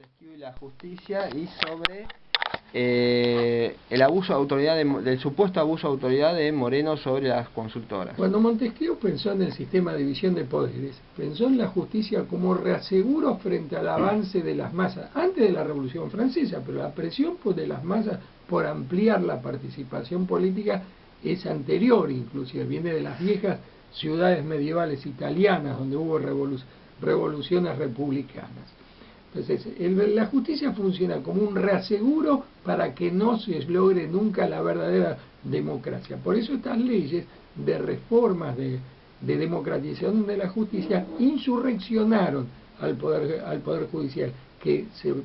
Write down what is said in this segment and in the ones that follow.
Montesquieu y la justicia y sobre el abuso de autoridad, del supuesto abuso de autoridad de Moreno sobre las consultoras. Cuando Montesquieu pensó en el sistema de división de poderes, pensó en la justicia como reaseguro frente al avance de las masas, antes de la Revolución Francesa, pero la presión de las masas por ampliar la participación política es anterior, inclusive viene de las viejas ciudades medievales italianas, donde hubo revoluciones republicanas. Entonces, la justicia funciona como un reaseguro para que no se logre nunca la verdadera democracia. Por eso estas leyes de reformas de democratización de la justicia insurreccionaron al poder judicial, que se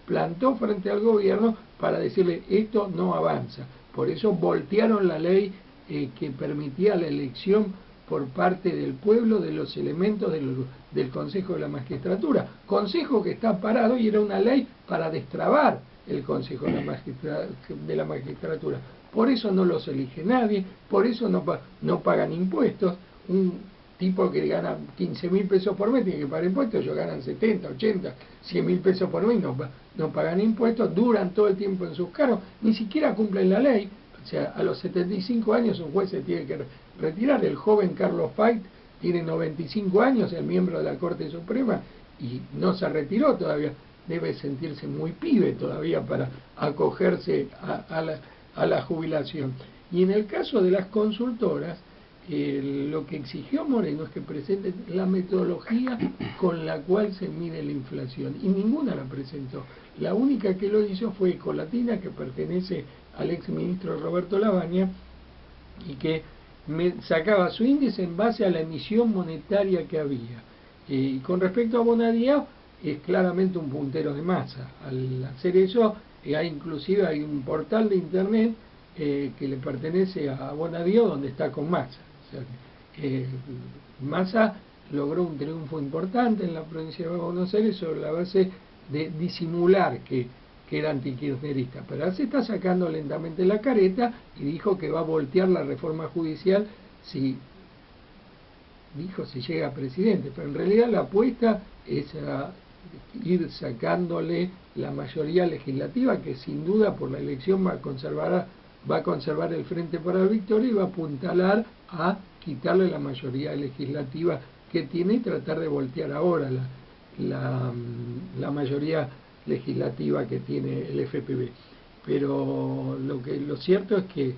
plantó frente al gobierno para decirle esto no avanza. Por eso voltearon la ley que permitía la elección por parte del pueblo de los elementos del Consejo de la Magistratura. Consejo que está parado y era una ley para destrabar el Consejo de la Magistratura. Por eso no los elige nadie, por eso no pagan impuestos. Un tipo que gana 15.000 pesos por mes tiene que pagar impuestos, ellos ganan 70, 80, 100.000 pesos por mes, no pagan impuestos, duran todo el tiempo en sus cargos, ni siquiera cumplen la ley. O sea, a los 75 años un juez se tiene que retirar. El joven Carlos Fait tiene 95 años, es miembro de la Corte Suprema y no se retiró todavía. Debe sentirse muy pibe todavía para acogerse a la jubilación. Y en el caso de las consultoras, lo que exigió Moreno es que presenten la metodología con la cual se mide la inflación, y ninguna la presentó. La única que lo hizo fue Ecolatina, que pertenece al exministro Roberto Lavagna, y que sacaba su índice en base a la emisión monetaria que había. Y con respecto a Bonadío, es claramente un puntero de masa. Al hacer eso, inclusive hay un portal de internet que le pertenece a Bonadío, donde está con Massa. O sea, Massa logró un triunfo importante en la provincia de Buenos Aires sobre la base de disimular que era antikirchnerista, pero ahora se está sacando lentamente la careta y dijo que va a voltear la reforma judicial si llega a presidente, pero en realidad la apuesta es a ir sacándole la mayoría legislativa, que sin duda por la elección va a conservar el Frente para la Victoria y va a apuntalar a quitarle la mayoría legislativa que tiene y tratar de voltear ahora la mayoría legislativa que tiene el FPV. Pero lo cierto es que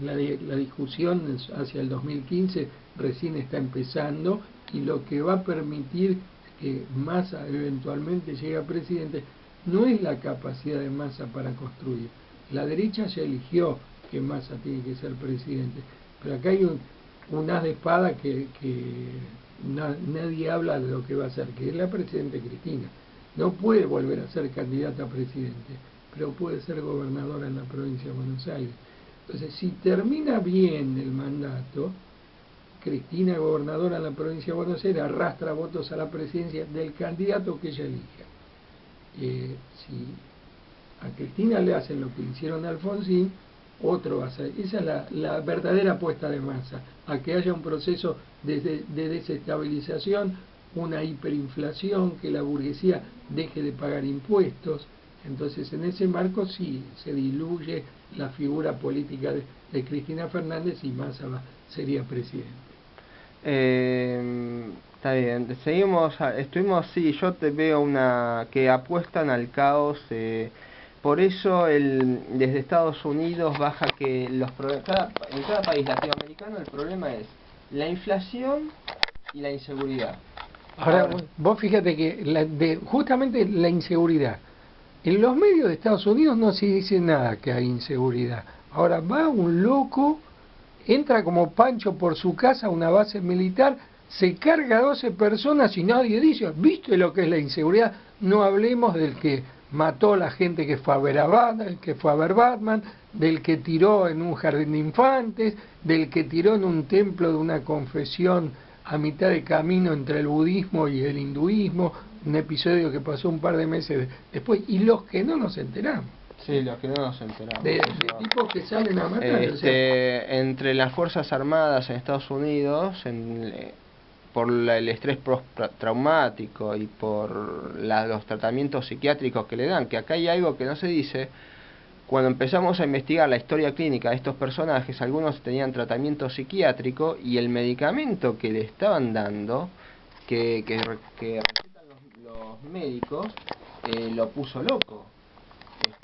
la discusión hacia el 2015 recién está empezando, y lo que va a permitir que Massa eventualmente llegue a presidente no es la capacidad de Massa para construir. La derecha ya eligió que Massa tiene que ser presidente, pero acá hay un as de espada que nadie habla de lo que va a hacer, que es la presidenta Cristina. No puede volver a ser candidata a presidente, pero puede ser gobernadora en la provincia de Buenos Aires. Entonces, si termina bien el mandato, Cristina, gobernadora en la provincia de Buenos Aires, arrastra votos a la presidencia del candidato que ella elija. Si a Cristina le hacen lo que le hicieron a Alfonsín, otro va a ser. Esa es la verdadera apuesta de Massa, a que haya un proceso de desestabilización, una hiperinflación, que la burguesía deje de pagar impuestos. Entonces, en ese marco sí se diluye la figura política de Cristina Fernández y Massa sería presidente. Está bien, sí, yo te veo que apuestan al caos, por eso desde Estados Unidos baja que en cada país latinoamericano el problema es la inflación y la inseguridad. Ahora, vos fíjate que justamente la inseguridad, en los medios de Estados Unidos no se dice nada que hay inseguridad. Ahora va un loco, entra como Pancho por su casa a una base militar, se carga a 12 personas y nadie dice, ¿viste lo que es la inseguridad? No hablemos del que mató a la gente que fue a ver Batman, del que tiró en un jardín de infantes, del que tiró en un templo de una confesión a mitad de camino entre el budismo y el hinduismo, un episodio que pasó un par de meses después, y los que no nos enteramos. Sí, los que no nos enteramos. De tipos que salen a matar. Entre las Fuerzas Armadas en Estados Unidos, por el estrés postraumático y por los tratamientos psiquiátricos que le dan, que acá hay algo que no se dice. Cuando empezamos a investigar la historia clínica de estos personajes, algunos tenían tratamiento psiquiátrico y el medicamento que le estaban dando, que recetan los médicos, lo puso loco.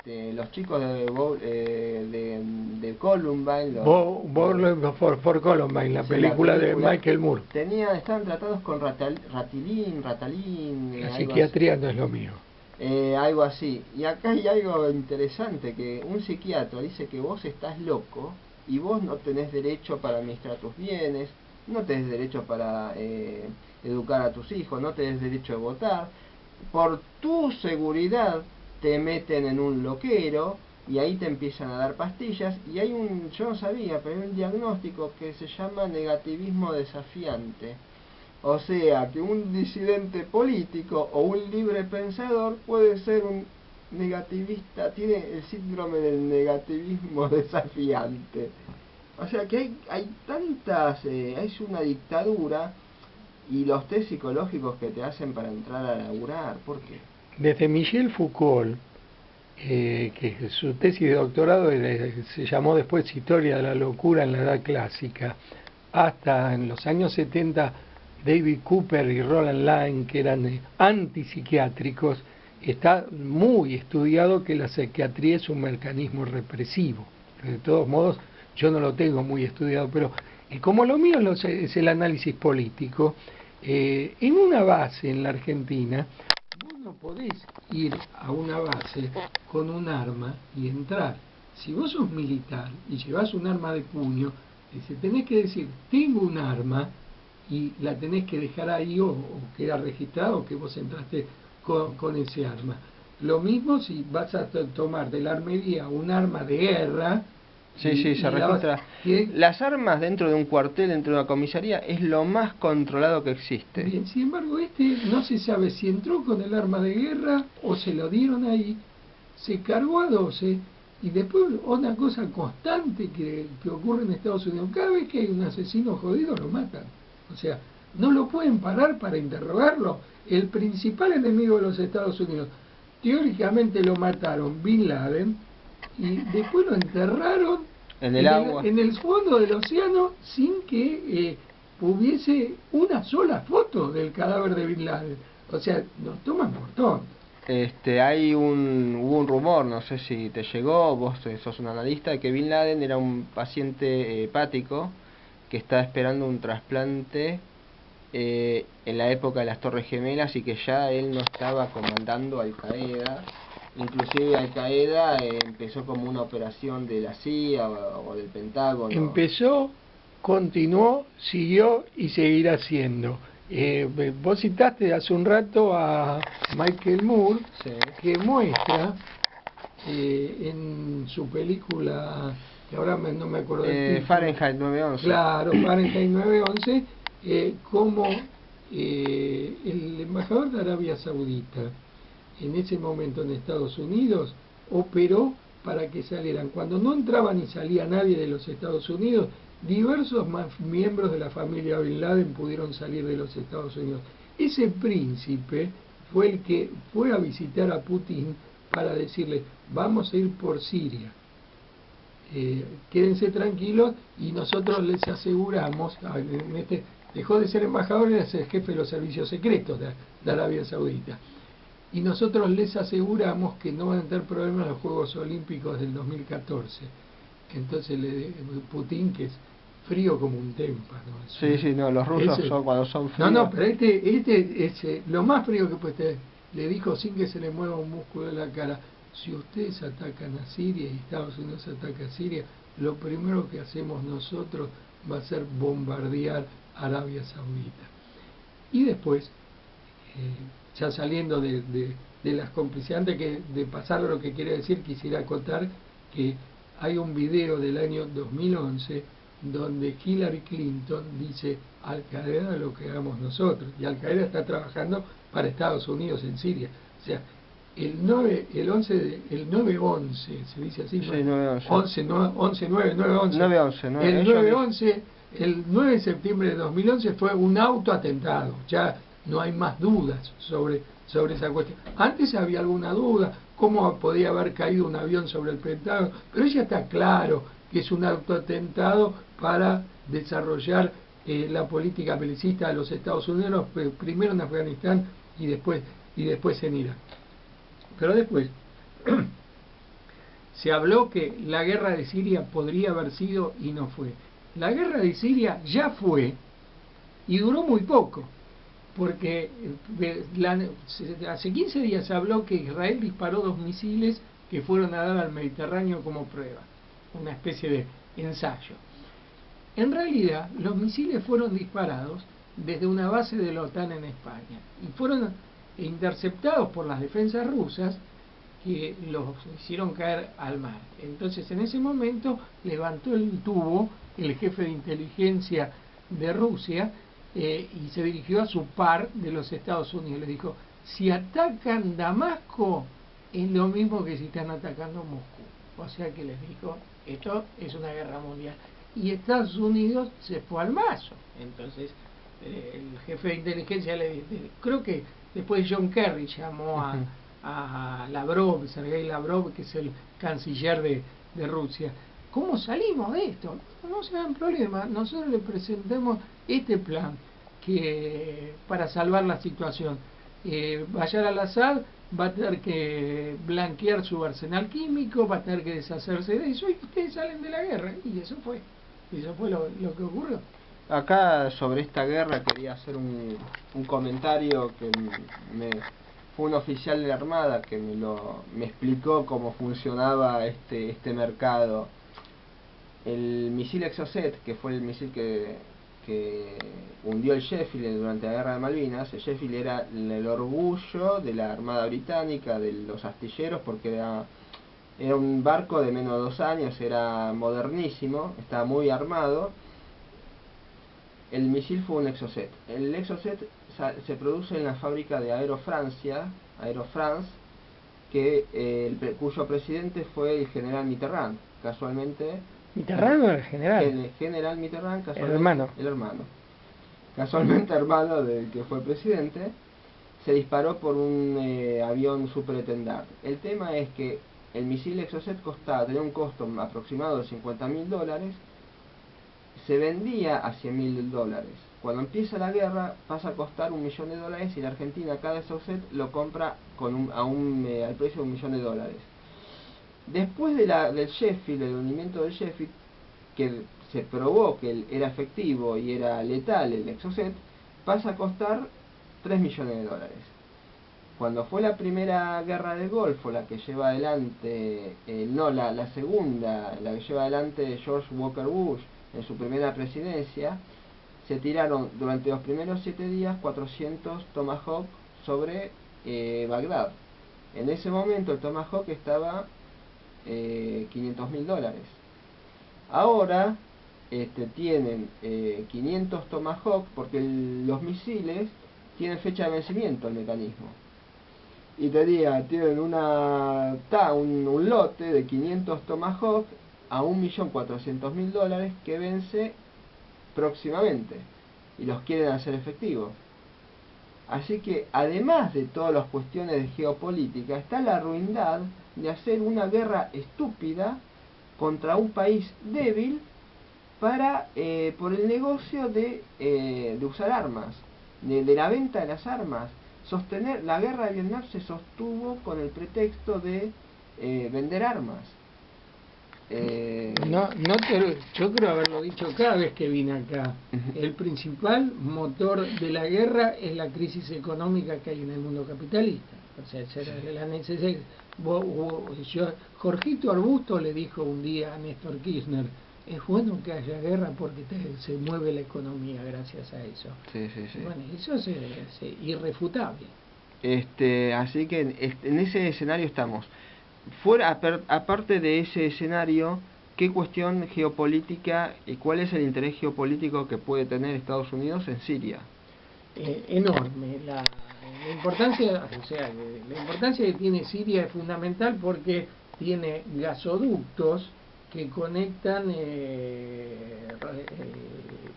Los chicos de Columbine, for Columbine, la película de Michael Moore. Estaban tratados con Ratalin. La psiquiatría no es lo mío. Algo así. Y acá hay algo interesante, que un psiquiatra dice que vos estás loco y vos no tenés derecho para administrar tus bienes, no tenés derecho para educar a tus hijos, no tenés derecho a votar. Por tu seguridad te meten en un loquero y ahí te empiezan a dar pastillas, y hay yo no sabía, pero hay un diagnóstico que se llama negativismo desafiante. O sea, que un disidente político o un libre pensador puede ser un negativista, tiene el síndrome del negativismo desafiante. O sea que hay tantas, es una dictadura, y los test psicológicos que te hacen para entrar a laburar, ¿por qué? Desde Michel Foucault, que su tesis de doctorado se llamó después Historia de la locura en la Edad Clásica, hasta en los años 70, David Cooper y Roland Lang, que eran antipsiquiátricos, está muy estudiado que la psiquiatría es un mecanismo represivo. De todos modos, yo no lo tengo muy estudiado, pero como lo mío es el análisis político, en una base en la Argentina, vos no podés ir a una base con un arma y entrar. Si vos sos militar y llevas un arma de puño, tenés que decir, tengo un arma, y la tenés que dejar ahí, o queda registrado que vos entraste con ese arma. Lo mismo si vas a tomar de la armería un arma de guerra. Sí, se registra. Las armas dentro de un cuartel, dentro de una comisaría, es lo más controlado que existe. Bien, sin embargo, no se sabe si entró con el arma de guerra o se lo dieron ahí, se cargó a 12, y después una cosa constante que ocurre en Estados Unidos, cada vez que hay un asesino jodido lo matan. O sea, no lo pueden parar para interrogarlo. El principal enemigo de los Estados Unidos, teóricamente lo mataron Bin Laden, y después lo enterraron en el agua, en el fondo del océano, sin que hubiese una sola foto del cadáver de Bin Laden. O sea, nos toman por tontos. Hubo un rumor, no sé si te llegó, vos sos un analista, de que Bin Laden era un paciente hepático que estaba esperando un trasplante en la época de las Torres Gemelas, y que ya él no estaba comandando Al Qaeda. Inclusive Al Qaeda empezó como una operación de la CIA o del Pentágono. Empezó, continuó, siguió y seguirá siendo. Vos citaste hace un rato a Michael Moore, sí, que muestra en su película, que ahora no me acuerdo del título, Fahrenheit 9/11. Claro, Fahrenheit 9/11, como el embajador de Arabia Saudita en ese momento en Estados Unidos operó para que salieran, cuando no entraba ni salía nadie de los Estados Unidos, diversos miembros de la familia Bin Laden pudieron salir de los Estados Unidos. Ese príncipe fue el que fue a visitar a Putin para decirle, vamos a ir por Siria, quédense tranquilos, y nosotros les aseguramos, dejó de ser embajador y era el jefe de los servicios secretos de Arabia Saudita, y nosotros les aseguramos que no van a tener problemas en los Juegos Olímpicos del 2014. Entonces Putin, que es frío como un témpano. Los rusos son cuando son fríos. No, pero este es lo más frío que puede tener. Le dijo sin que se le mueva un músculo de la cara, si ustedes atacan a Siria y Estados Unidos ataca a Siria, lo primero que hacemos nosotros va a ser bombardear Arabia Saudita. Y después, ya saliendo de las complicidades, antes de pasar a lo que quiere decir, quisiera acotar que hay un video del año 2011 donde Hillary Clinton dice, Al Qaeda lo que hagamos nosotros, y Al Qaeda está trabajando para Estados Unidos en Siria. O sea, el 9/11, se dice así, sí, 9/11. 9/11. El 9/11 el 9 de septiembre de 2011 fue un autoatentado, ya no hay más dudas sobre esa cuestión. Antes había alguna duda, cómo podía haber caído un avión sobre el Pentágono, pero ya está claro que es un autoatentado para desarrollar la política belicista de los Estados Unidos, primero en Afganistán y después en Irak. Pero después se habló que la guerra de Siria podría haber sido y no fue. La guerra de Siria ya fue y duró muy poco, porque hace 15 días se habló que Israel disparó 2 misiles que fueron a dar al Mediterráneo como prueba, una especie de ensayo. En realidad, los misiles fueron disparados desde una base de la OTAN en España y fueron interceptados por las defensas rusas, que los hicieron caer al mar. Entonces, en ese momento levantó el tubo el jefe de inteligencia de Rusia y se dirigió a su par de los Estados Unidos. Le dijo: si atacan Damasco, es lo mismo que si están atacando Moscú. O sea que les dijo: esto es una guerra mundial. Y Estados Unidos se fue al mazo. Entonces, el jefe de inteligencia creo que después John Kerry llamó a Lavrov, Sergei Lavrov, que es el canciller de Rusia. ¿Cómo salimos de esto? No se dan problema, nosotros le presentemos este plan que para salvar la situación. Bashar al-Assad va a tener que blanquear su arsenal químico, va a tener que deshacerse de eso y ustedes salen de la guerra. Y eso fue lo que ocurrió. Acá sobre esta guerra quería hacer un comentario que fue un oficial de la Armada que me explicó cómo funcionaba este mercado. El misil Exocet, que fue el misil que hundió el Sheffield durante la guerra de Malvinas. El Sheffield era el orgullo de la Armada Británica, de los astilleros, porque era un barco de menos de 2 años, era modernísimo, estaba muy armado. El misil fue un Exocet. El Exocet se produce en la fábrica de Aero France, cuyo presidente fue el general Mitterrand, casualmente. ¿Mitterrand o el general? El general Mitterrand, casualmente. El hermano. Casualmente hermano del que fue presidente. Se disparó por un avión Superetendard. El tema es que el misil Exocet tenía un costo aproximado de $50.000, se vendía a $100.000. Cuando empieza la guerra pasa a costar $1.000.000 y la Argentina cada Exocet lo compra al precio de $1.000.000. Después del Sheffield, del hundimiento del Sheffield, que se probó que era efectivo y era letal el Exocet, pasa a costar $3.000.000. Cuando fue la primera guerra del Golfo, la que lleva adelante, la segunda, la que lleva adelante George Walker Bush en su primera presidencia, se tiraron durante los primeros 7 días 400 Tomahawk sobre Bagdad. En ese momento el Tomahawk estaba $500.000. Ahora tienen 500 Tomahawk porque los misiles tienen fecha de vencimiento, el mecanismo. Y tienen un lote de 500 Tomahawk a $1.400.000 que vence próximamente y los quieren hacer efectivos. Así que además de todas las cuestiones de geopolítica, está la ruindad de hacer una guerra estúpida contra un país débil por el negocio de usar armas, de la venta de las armas. La guerra de Vietnam se sostuvo con el pretexto de vender armas. Yo creo haberlo dicho cada vez que vine acá. El principal motor de la guerra es la crisis económica que hay en el mundo capitalista. O sea, la necesidad. Jorgito Arbusto le dijo un día a Néstor Kirchner: es bueno que haya guerra porque se mueve la economía gracias a eso. Sí. Bueno, eso es irrefutable. Así que en ese escenario estamos. Aparte de ese escenario, ¿qué cuestión geopolítica y cuál es el interés geopolítico que puede tener Estados Unidos en Siria? Enorme. La importancia que tiene Siria es fundamental porque tiene gasoductos que conectan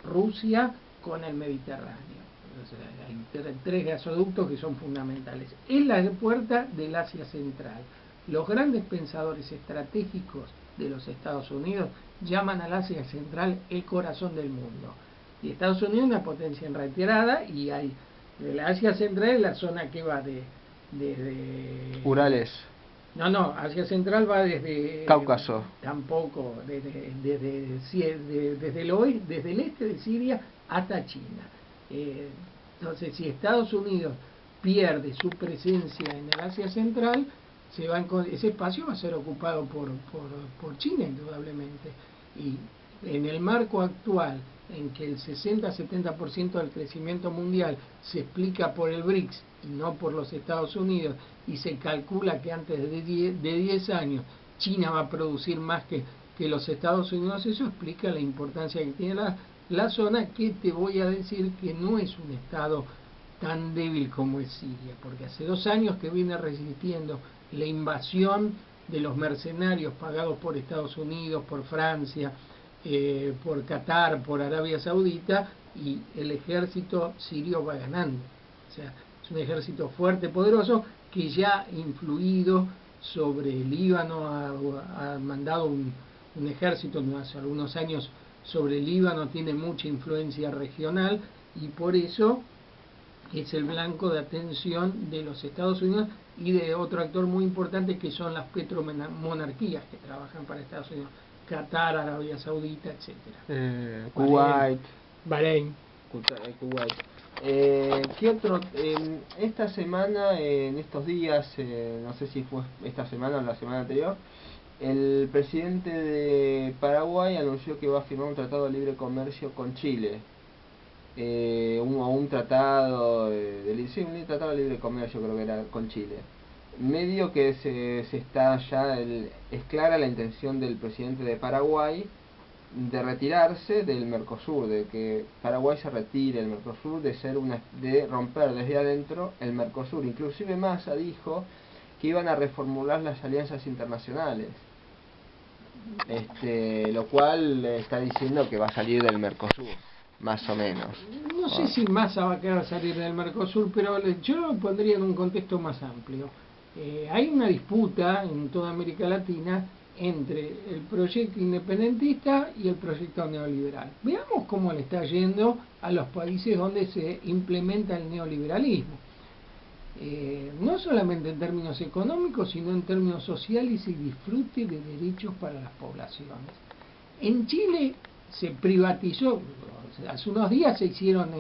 Rusia con el Mediterráneo. O sea, hay tres gasoductos que son fundamentales. Es la puerta del Asia Central. Los grandes pensadores estratégicos de los Estados Unidos llaman al Asia Central el corazón del mundo. Y Estados Unidos es una potencia en retirada, y hay el Asia Central es la zona que va desde Urales. No, Asia Central va desde Cáucaso. Tampoco, desde el este de Siria hasta China. Entonces, si Estados Unidos pierde su presencia en el Asia Central, ese espacio va a ser ocupado por China, indudablemente. Y en el marco actual, en que el 60-70% del crecimiento mundial se explica por el BRICS y no por los Estados Unidos, y se calcula que antes de 10 años China va a producir más que los Estados Unidos, eso explica la importancia que tiene la zona, que te voy a decir que no es un estado tan débil como es Siria, porque hace 2 años que viene resistiendo la invasión de los mercenarios pagados por Estados Unidos, por Francia, por Qatar, por Arabia Saudita, y el ejército sirio va ganando. O sea, es un ejército fuerte, poderoso, que ya ha influido sobre el Líbano, ha mandado un ejército hace algunos años sobre el Líbano, tiene mucha influencia regional, y por eso es el blanco de atención de los Estados Unidos y de otro actor muy importante, que son las petromonarquías que trabajan para Estados Unidos: Qatar, Arabia Saudita, etcétera. Kuwait. Bahrein. Kuwait. ¿Qué otro? Esta semana, en estos días, no sé si fue esta semana o la semana anterior, el presidente de Paraguay anunció que va a firmar un tratado de libre comercio con Chile. Un tratado un tratado de libre comercio, creo que era, con Chile. Medio que se está ya es clara la intención del presidente de Paraguay de retirarse del Mercosur, de que Paraguay se retire del Mercosur, de romper desde adentro el Mercosur. Inclusive Massa dijo que iban a reformular las alianzas internacionales, lo cual está diciendo que va a salir del Mercosur, más o menos. No sé si Massa va a querer salir del Mercosur, pero yo lo pondría en un contexto más amplio. Hay una disputa en toda América Latina entre el proyecto independentista y el proyecto neoliberal. Veamos cómo le está yendo a los países donde se implementa el neoliberalismo. No solamente en términos económicos, sino en términos sociales y disfrute de derechos para las poblaciones. En Chile se privatizó, hace unos días se hicieron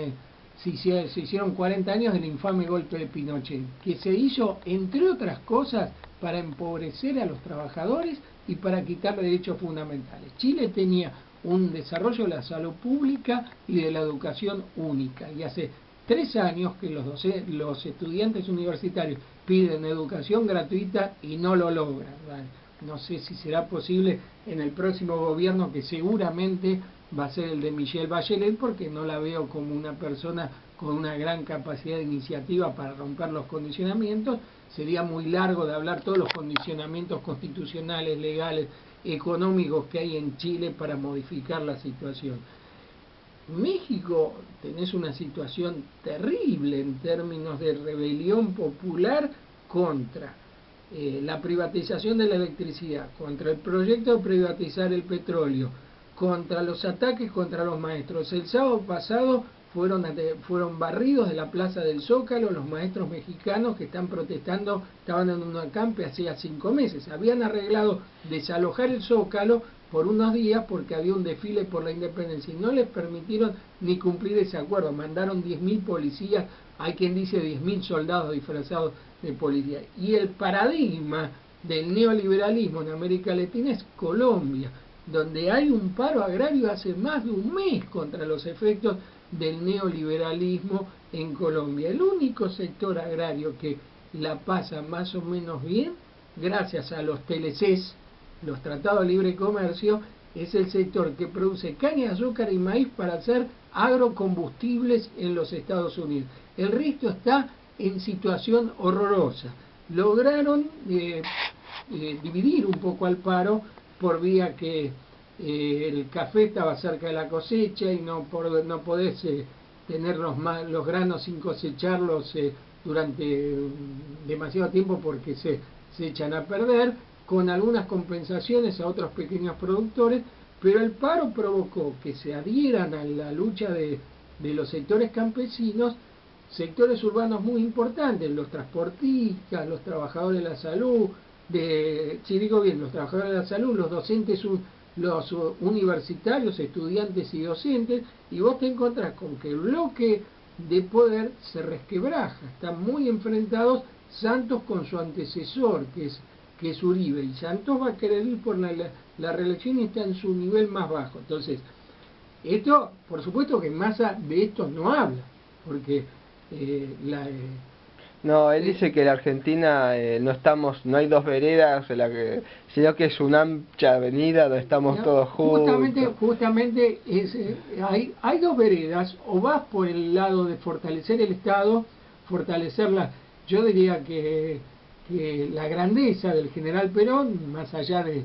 40 años del infame golpe de Pinochet, que se hizo, entre otras cosas, para empobrecer a los trabajadores y para quitar derechos fundamentales. Chile tenía un desarrollo de la salud pública y de la educación única, y hace 3 años que los estudiantes universitarios piden educación gratuita y no lo logran. No sé si será posible en el próximo gobierno, que seguramente va a ser el de Michelle Bachelet, porque no la veo como una persona con una gran capacidad de iniciativa para romper los condicionamientos. Sería muy largo de hablar todos los condicionamientos constitucionales, legales, económicos que hay en Chile para modificar la situación. México tenés una situación terrible en términos de rebelión popular contra la privatización de la electricidad, contra el proyecto de privatizar el petróleo, contra los ataques contra los maestros. El sábado pasado fueron barridos de la Plaza del Zócalo los maestros mexicanos que están protestando, estaban en un acampe hacía 5 meses. Habían arreglado desalojar el Zócalo por unos días porque había un desfile por la independencia y no les permitieron ni cumplir ese acuerdo. Mandaron 10.000 policías, hay quien dice 10.000 soldados disfrazados de policía. Y el paradigma del neoliberalismo en América Latina es Colombia, donde hay un paro agrario hace más de un mes contra los efectos del neoliberalismo en Colombia. El único sector agrario que la pasa más o menos bien, gracias a los TLCs, los tratados de libre comercio, es el sector que produce caña de azúcar y maíz para hacer agrocombustibles en los Estados Unidos. El resto está en situación horrorosa. Lograron dividir un poco al paro por vía que el café estaba cerca de la cosecha y no podés tener los granos sin cosecharlos durante demasiado tiempo porque se echan a perder, con algunas compensaciones a otros pequeños productores, pero el paro provocó que se adhieran a la lucha de los sectores campesinos, sectores urbanos muy importantes, los transportistas, los trabajadores de la salud, si digo bien, los trabajadores de la salud, los docentes, los universitarios, estudiantes y docentes, y vos te encontrás con que el bloque de poder se resquebraja, están muy enfrentados Santos con su antecesor, que es Uribe, y Santos va a querer ir por la reelección y está en su nivel más bajo. Entonces, esto, por supuesto que Massa de esto no habla, porque no, él dice que en la Argentina no hay dos veredas, sino que es una ancha avenida donde estamos todos juntos. Justamente hay dos veredas, o vas por el lado de fortalecer el Estado, fortalecerla. Yo diría que la grandeza del general Perón, más allá de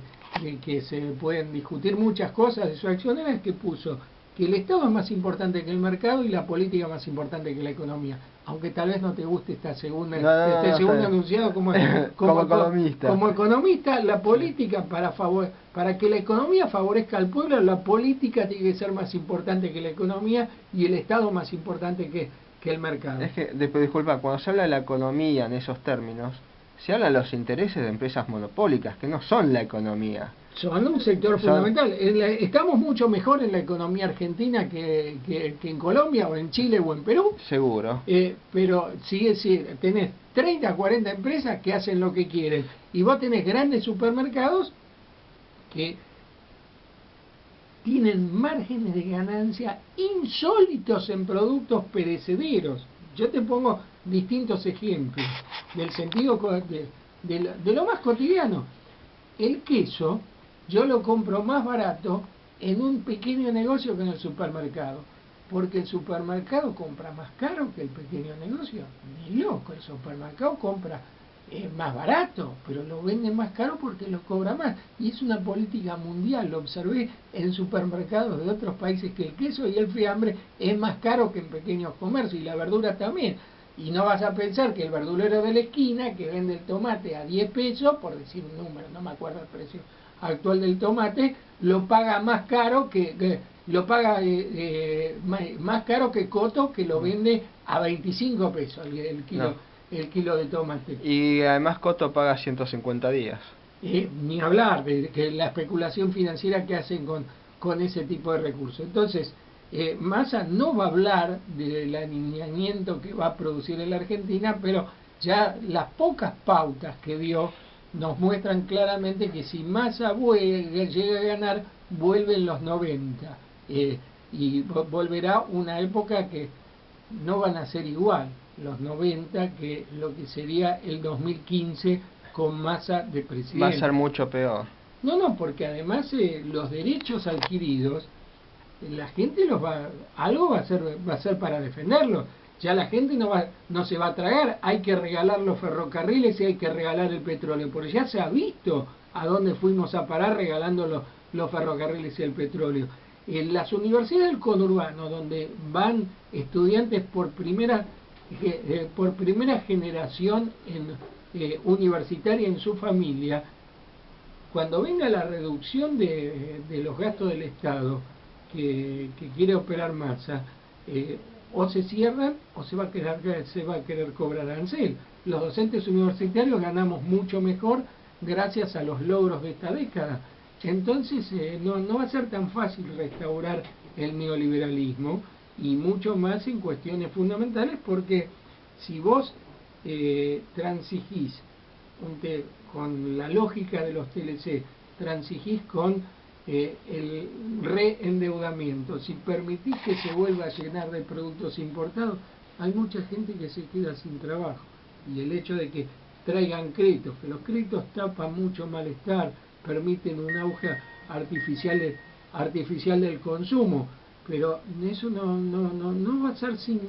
que se pueden discutir muchas cosas de su acción, era el que puso que el Estado es más importante que el mercado y la política más importante que la economía. Aunque tal vez no te guste este segundo enunciado como economista. Como economista, la política para que la economía favorezca al pueblo, la política tiene que ser más importante que la economía y el Estado más importante que el mercado. Es que, disculpa, cuando se habla de la economía en esos términos, se habla de los intereses de empresas monopólicas, que no son la economía. Son un sector fundamental. Estamos mucho mejor en la economía argentina que en Colombia o en Chile o en Perú. Seguro. Pero tenés 30, 40 empresas que hacen lo que quieren. Y vos tenés grandes supermercados que tienen márgenes de ganancia insólitos en productos perecederos. Yo te pongo distintos ejemplos del sentido de lo más cotidiano. El queso yo lo compro más barato en un pequeño negocio que en el supermercado, porque el supermercado compra más caro que el pequeño negocio. Ni loco, el supermercado compra más barato, pero lo vende más caro porque lo cobra más. Y es una política mundial, lo observé en supermercados de otros países, que el queso y el fiambre es más caro que en pequeños comercios, y la verdura también. Y no vas a pensar que el verdulero de la esquina, que vende el tomate a 10 pesos, por decir un número, no me acuerdo el precio actual del tomate, lo paga más caro más caro que Coto, que lo vende a 25 pesos el kilo. No. El kilo de tomate. Y además Coto paga 150 días. Ni hablar de que la especulación financiera que hacen con ese tipo de recursos. Entonces, Massa no va a hablar del alineamiento que va a producir en la Argentina, pero ya las pocas pautas que dio nos muestran claramente que si Massa llega a ganar, vuelven los 90. Y volverá una época que no van a ser igual los 90 que lo que sería el 2015 con Massa de presidente. Va a ser mucho peor. No, porque además los derechos adquiridos, la gente algo va a hacer para defenderlos. Ya la gente no se va a tragar, hay que regalar los ferrocarriles y hay que regalar el petróleo, porque ya se ha visto a dónde fuimos a parar regalando los ferrocarriles y el petróleo. En las universidades del conurbano, donde van estudiantes por primera generación universitaria en su familia, cuando venga la reducción de los gastos del Estado que quiere operar Massa, o se cierran o se va a querer cobrar arancel. Los docentes universitarios ganamos mucho mejor gracias a los logros de esta década. Entonces no va a ser tan fácil restaurar el neoliberalismo, y mucho más en cuestiones fundamentales, porque si vos transigís con la lógica de los TLC, transigís con el reendeudamiento, si permitís que se vuelva a llenar de productos importados, hay mucha gente que se queda sin trabajo. Y el hecho de que traigan créditos, que los créditos tapan mucho malestar, permiten un auge artificial del consumo, pero eso no va a ser sin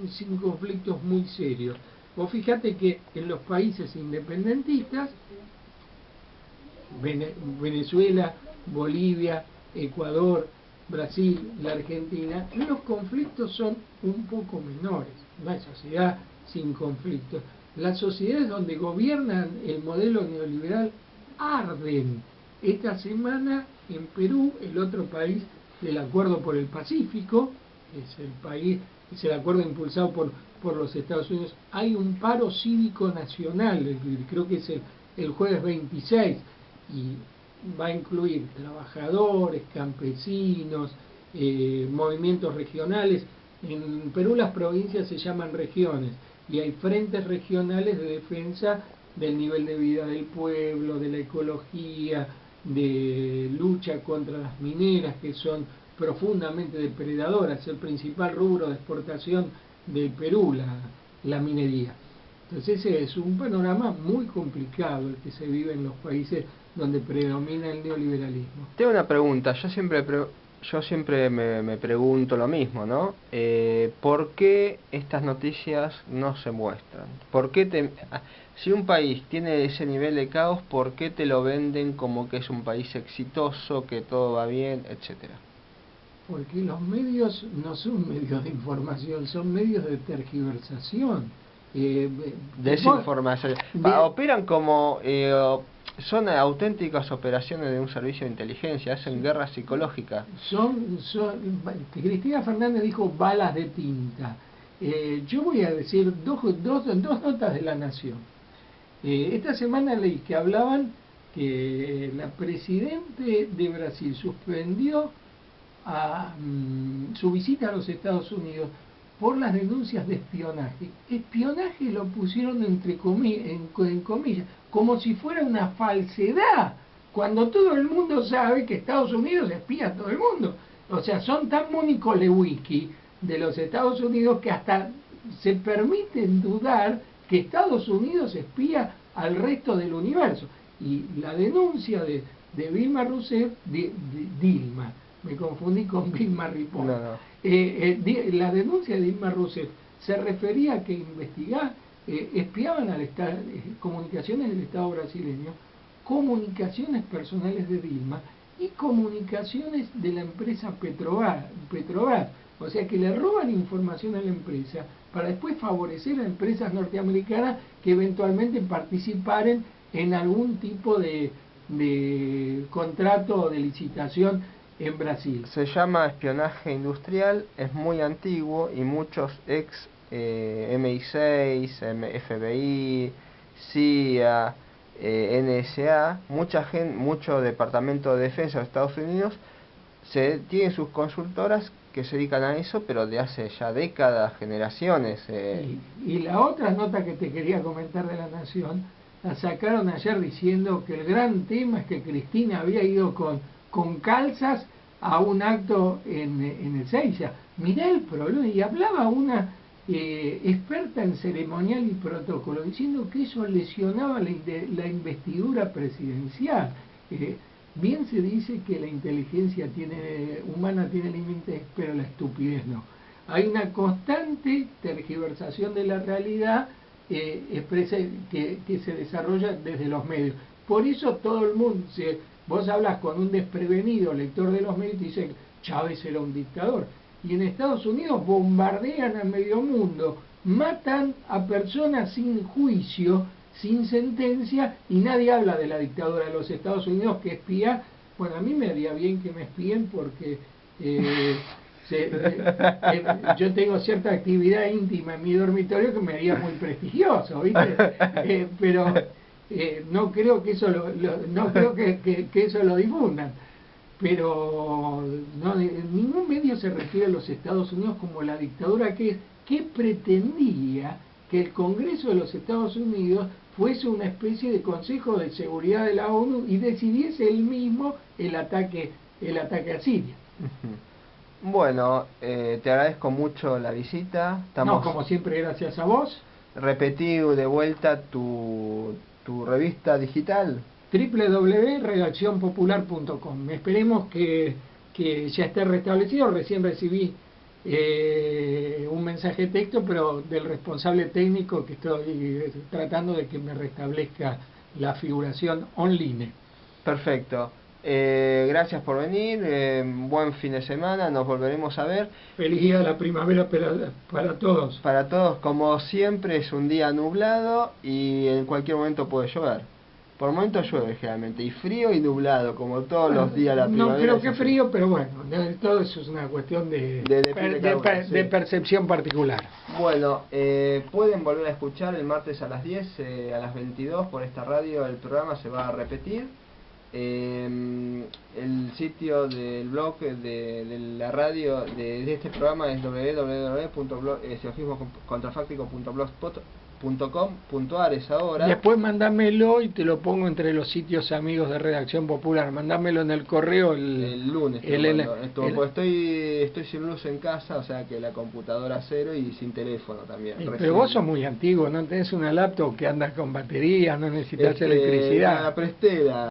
conflictos muy serios. Vos fíjate que en los países independentistas, Venezuela, Bolivia, Ecuador, Brasil, la Argentina, los conflictos son un poco menores. No hay sociedad sin conflictos. Las sociedades donde gobiernan el modelo neoliberal arden. Esta semana en Perú, el otro país del Acuerdo por el Pacífico, es el país, es el acuerdo impulsado por los Estados Unidos, hay un paro cívico nacional, creo que es el jueves 26, y va a incluir trabajadores, campesinos, movimientos regionales. En Perú las provincias se llaman regiones y hay frentes regionales de defensa del nivel de vida del pueblo, de la ecología, de lucha contra las mineras que son profundamente depredadoras, el principal rubro de exportación del Perú, la minería. Entonces ese es un panorama muy complicado el que se vive en los países donde predomina el neoliberalismo. Tengo una pregunta, yo siempre me pregunto lo mismo, ¿no? ¿Por qué estas noticias no se muestran? ¿Por qué si un país tiene ese nivel de caos, ¿por qué te lo venden como que es un país exitoso, que todo va bien, etcétera? Porque los medios no son medios de información, son medios de tergiversación. Desinformación. Operan como... son auténticas operaciones de un servicio de inteligencia, hacen guerra psicológica. Cristina Fernández dijo balas de tinta. Yo voy a decir dos notas de La Nación. Esta semana leí que hablaban que la presidente de Brasil suspendió su visita a los Estados Unidos por las denuncias de espionaje. Espionaje lo pusieron en comillas, como si fuera una falsedad, cuando todo el mundo sabe que Estados Unidos espía a todo el mundo. O sea, son tan Mónico Lewinsky de los Estados Unidos que hasta se permiten dudar que Estados Unidos espía al resto del universo. Y la denuncia de Dilma Rousseff, Dilma, me confundí con Vilma Ripoll. No, no. La denuncia de Dilma Rousseff se refería a que espiaban al comunicaciones del Estado brasileño, comunicaciones personales de Dilma y comunicaciones de la empresa Petrobras. O sea que le roban información a la empresa para después favorecer a empresas norteamericanas que eventualmente participaren en algún tipo de contrato o de licitación en Brasil. Se llama espionaje industrial, es muy antiguo y muchos ex MI6, FBI, CIA, NSA, mucho departamento de defensa de Estados Unidos tienen sus consultoras que se dedican a eso, pero de hace ya décadas, generaciones. Y la otra nota que te quería comentar de La Nación, la sacaron ayer diciendo que el gran tema es que Cristina había ido con calzas a un acto en Ezeiza. Mirá el problema, y hablaba una experta en ceremonial y protocolo, diciendo que eso lesionaba la investidura presidencial. Bien se dice que la inteligencia humana tiene límites, pero la estupidez no. Hay una constante tergiversación de la realidad expresa que se desarrolla desde los medios. Por eso todo el mundo, vos hablas con un desprevenido lector de los medios y dice que Chávez era un dictador. Y en Estados Unidos bombardean a medio mundo, matan a personas sin juicio, sin sentencia, y nadie habla de la dictadura de los Estados Unidos que espía. Bueno, a mí me haría bien que me espíen porque yo tengo cierta actividad íntima en mi dormitorio que me haría muy prestigioso, ¿viste? Pero no creo que eso no creo que eso lo difundan. Pero no, ningún medio se refiere a los Estados Unidos como la dictadura que pretendía que el Congreso de los Estados Unidos fuese una especie de Consejo de Seguridad de la ONU y decidiese él mismo el ataque a Siria. Bueno, te agradezco mucho la visita. No, como siempre, gracias a vos. Repetí de vuelta tu revista digital. www.redaccionpopular.com. Esperemos que ya esté restablecido. Recién recibí un mensaje de texto, pero del responsable técnico, que estoy tratando de que me restablezca la figuración online. Perfecto. Gracias por venir, buen fin de semana, nos volveremos a ver. Feliz día de la primavera para todos. Para todos, como siempre, es un día nublado y en cualquier momento puede llover. Por momentos llueve generalmente, y frío y nublado, como todos los días de la primavera. No creo que frío, pero bueno, todo eso es una cuestión de percepción particular. Bueno, pueden volver a escuchar el martes a las 10, a las 22 por esta radio, el programa se va a repetir. El sitio del blog de la radio de este programa es www.silogismocontrafáctico.blogspot.com.ar es ahora. Después mandámelo y te lo pongo entre los sitios amigos de Redacción Popular. Mandámelo en el correo el lunes. Estoy sin luz en casa, o sea que la computadora cero y sin teléfono también. Pero vos sos muy antiguo, no tenés una laptop que anda con batería, no necesitas electricidad. La presté